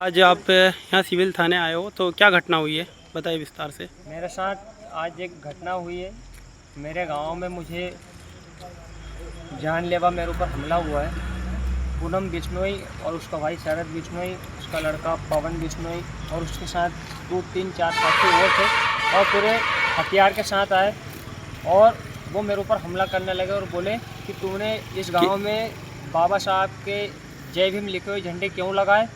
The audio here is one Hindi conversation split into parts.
आज आप यहाँ सिविल थाने आए हो तो क्या घटना हुई है, बताइए विस्तार से। मेरे साथ आज एक घटना हुई है। मेरे गांव में मुझे जानलेवा मेरे ऊपर हमला हुआ है। पूनम बिश्नोई और उसका भाई शरद बिश्नोई, उसका लड़का पवन बिश्नोई और उसके साथ 2 3 4 साथी और थे और पूरे हथियार के साथ आए और वो मेरे ऊपर हमला करने लगे और बोले कि तूने इस गांव में बाबा साहब के जय भीम लिखे हुए झंडे क्यों लगाए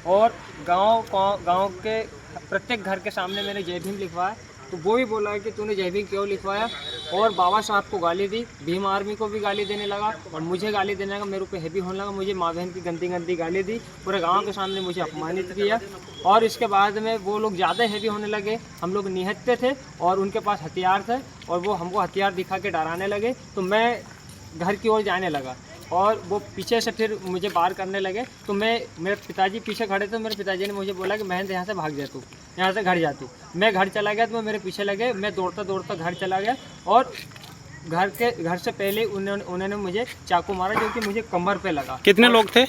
और गांव के प्रत्येक घर के सामने मैंने जय भीम लिखवाया। तो वो भी बोला है कि तूने जय भीम क्यों लिखवाया और बाबा साहब को गाली दी, भीम आर्मी को भी गाली देने लगा और मुझे गाली देने लगा, मेरे ऊपर हैवी होने लगा। मुझे माँ बहन की गंदी गंदी गाली दी, पूरे गांव के सामने मुझे अपमानित किया और इसके बाद में वो लोग ज़्यादा हैवी होने लगे। हम लोग निहत्ते थे और उनके पास हथियार थे और वो हमको हथियार दिखा के डराने लगे। तो मैं घर की ओर जाने लगा और वो पीछे से फिर मुझे बाहर करने लगे। तो मेरे पिताजी पीछे खड़े थे। मेरे पिताजी ने मुझे बोला कि महेंद्र यहाँ से भाग जा, तू यहाँ से घर जा तू। मैं घर चला गया तो वो मेरे पीछे लगे। मैं दौड़ता दौड़ता घर चला गया और घर से पहले उन्होंने मुझे चाकू मारा जो कि मुझे कमर पे लगा। कितने लोग थे?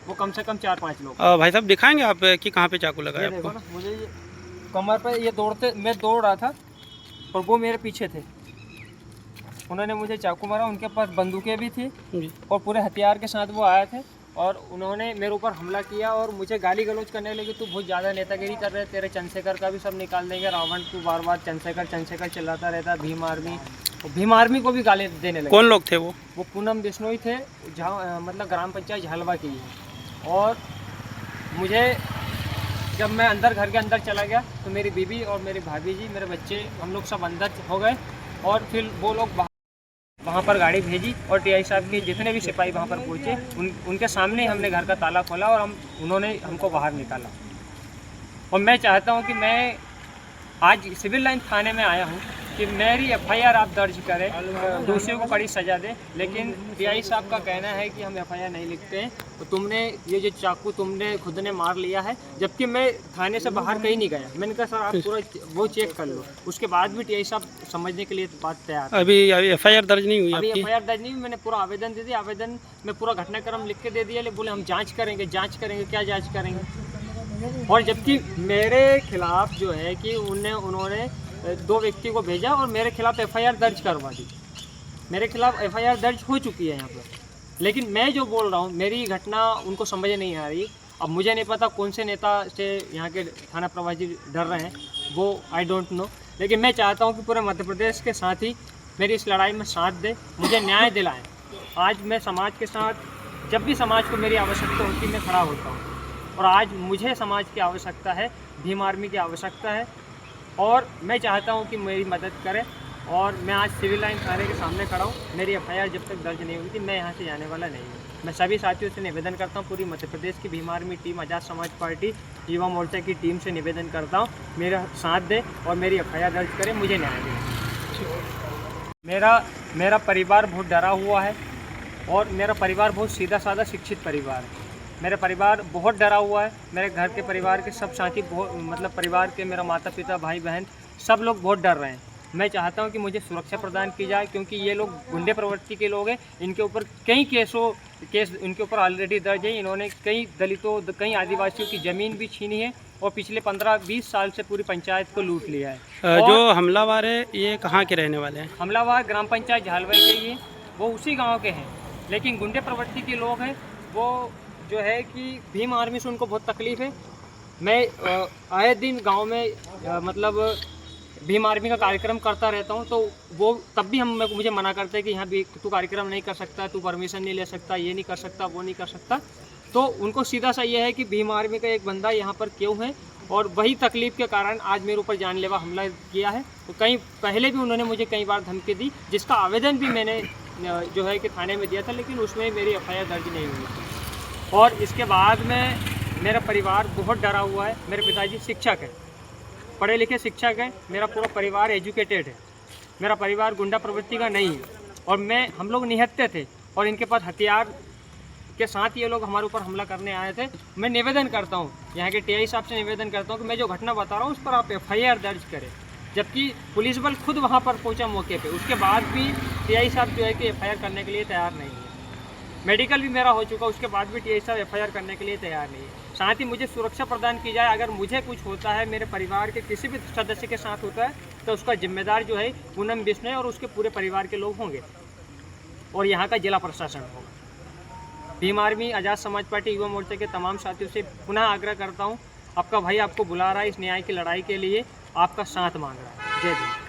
वो कम से कम 4-5 लोग। भाई साहब दिखाएंगे आप कि कहाँ पे चाकू लगा है आपको? देखो ना, मुझे ये कमर पे ये मैं दौड़ रहा था और वो मेरे पीछे थे। उन्होंने मुझे चाकू मारा, उनके पास बंदूकें भी थी और पूरे हथियार के साथ वो आए थे और उन्होंने मेरे ऊपर हमला किया और मुझे गाली गलौज करने लगे। तू बहुत ज़्यादा नेतागिरी कर रहे, तेरे चंद्रशेखर का भी सब निकाल देंगे, रावण तू बार बार चंद्रशेखर चिल्लाता रहता, भीम आर्मी को भी गाली देने लगे। कौन लोग थे वो? पूनम बिश्नोई थे, जहाँ मतलब ग्राम पंचायत झालवा की है। और मुझे जब मैं घर के अंदर चला गया तो मेरी बीवी और मेरी भाभी जी, मेरे बच्चे, हम लोग सब अंदर हो गए और फिर वो लोग वहाँ पर गाड़ी भेजी और टीआई साहब के जितने भी सिपाही वहाँ पर पहुँचे उनके सामने हमने घर का ताला खोला और उन्होंने हमको बाहर निकाला। और मैं चाहता हूँ कि मैं आज सिविल लाइन थाने में आया हूँ कि मेरी एफआईआर आप दर्ज करें, दोषियों को कड़ी सजा दें। लेकिन टीआई साहब का कहना है कि हम एफआईआर नहीं लिखते हैं। तो तुमने ये जो चाकू तुमने खुद ने मार लिया है, जबकि मैं थाने से बाहर कहीं नहीं गया। मैंने कहा सर आप पूरा वो चेक कर लो। उसके बाद भी टीआई साहब समझने के लिए बात तैयार। अभी एफआईआर दर्ज नहीं हुई? अभी एफआईआर दर्ज नहीं हुई। मैंने पूरा आवेदन दे दिया, आवेदन में पूरा घटनाक्रम लिख के दे दिया। बोले हम जाँच करेंगे। क्या जाँच करेंगे? और जबकि मेरे खिलाफ जो है कि उन्होंने 2 व्यक्ति को भेजा और मेरे खिलाफ एफआईआर दर्ज करवा दी। मेरे खिलाफ एफआईआर दर्ज हो चुकी है यहाँ पर। लेकिन मैं जो बोल रहा हूँ, मेरी घटना उनको समझ नहीं आ रही। अब मुझे नहीं पता कौन से नेता से यहाँ के थाना प्रभारी डर रहे हैं, वो आई डोंट नो। लेकिन मैं चाहता हूँ कि पूरे मध्य प्रदेश के साथ ही मेरी इस लड़ाई में साथ दे, मुझे न्याय दिलाएं। आज मैं समाज के साथ, जब भी समाज को मेरी आवश्यकता होती है, मैं खड़ा होता हूँ। और आज मुझे समाज की आवश्यकता है, भीम आर्मी की आवश्यकता है और मैं चाहता हूं कि मेरी मदद करें। और मैं आज सिविल लाइन थाने के सामने खड़ा हूं। मेरी एफआईआर जब तक दर्ज नहीं हुई थी, मैं यहां से जाने वाला नहीं हूं। मैं सभी साथियों से निवेदन करता हूं, पूरी मध्य प्रदेश की भीम आर्मी टीम, आज़ाद समाज पार्टी, युवा मोर्चा की टीम से निवेदन करता हूँ, मेरा साथ दें और मेरी एफआईआर दर्ज करें, मुझे न्याय दें। मेरा परिवार बहुत डरा हुआ है और मेरा परिवार बहुत सीधा साधा शिक्षित परिवार है। मेरा परिवार बहुत डरा हुआ है। मेरे घर के परिवार के सब साथी मतलब परिवार के, मेरा माता पिता, भाई बहन, सब लोग बहुत डर रहे हैं। मैं चाहता हूं कि मुझे सुरक्षा प्रदान की जाए, क्योंकि ये लोग गुंडे प्रवृत्ति के लोग हैं। इनके ऊपर कई केस इनके ऊपर ऑलरेडी दर्ज है। इन्होंने कई दलितों, कई आदिवासियों की ज़मीन भी छीनी है और पिछले 15-20 साल से पूरी पंचायत को लूट लिया है। जो हमलावर है ये कहाँ के रहने वाले हैं? हमलावर ग्राम पंचायत झालवा के ही, वो उसी गाँव के हैं। लेकिन गुंडे प्रवृत्ति के लोग हैं। वो जो है कि भीम आर्मी से उनको बहुत तकलीफ़ है। मैं आए दिन गांव में मतलब भीम आर्मी का कार्यक्रम करता रहता हूं, तो वो तब भी मुझे मना करते हैं कि यहाँ भी तू कार्यक्रम नहीं कर सकता, तू परमिशन नहीं ले सकता, ये नहीं कर सकता, वो नहीं कर सकता। तो उनको सीधा सा ये है कि भीम आर्मी का एक बंदा यहाँ पर क्यों है और वही तकलीफ़ के कारण आज मेरे ऊपर जानलेवा हमला किया है। तो कहीं पहले भी उन्होंने मुझे कई बार धमकी दी, जिसका आवेदन भी मैंने जो है कि थाने में दिया था, लेकिन उसमें मेरी एफआईआर दर्ज नहीं हुई थी। और इसके बाद में मेरा परिवार बहुत डरा हुआ है। मेरे पिताजी शिक्षक हैं, पढ़े लिखे शिक्षक हैं। मेरा पूरा परिवार एजुकेटेड है। मेरा परिवार गुंडा प्रवृत्ति का नहीं है और हम लोग निहत्ते थे और इनके पास हथियार के साथ ये लोग हमारे ऊपर हमला करने आए थे। मैं निवेदन करता हूँ, यहाँ के टीआई साहब से निवेदन करता हूँ कि मैं जो घटना बता रहा हूँ उस पर आप एफआईआर दर्ज करें। जबकि पुलिस बल खुद वहाँ पर पहुँचा मौके पर, उसके बाद भी टीआई साहब जो है कि एफआईआर करने के लिए तैयार नहीं है। मेडिकल भी मेरा हो चुका, उसके बाद भी टीआई साहब एफआईआर करने के लिए तैयार नहीं है। साथ ही मुझे सुरक्षा प्रदान की जाए। अगर मुझे कुछ होता है, मेरे परिवार के किसी भी सदस्य के साथ होता है, तो उसका जिम्मेदार जो है पूनम बिश्नोई और उसके पूरे परिवार के लोग होंगे और यहाँ का जिला प्रशासन होगा। भीम आर्मी आज़ाद समाज पार्टी युवा मोर्चा के तमाम साथियों से पुनः आग्रह करता हूँ, आपका भाई आपको बुला रहा है इस न्याय की लड़ाई के लिए, आपका साथ मांग रहा है। जय भीम।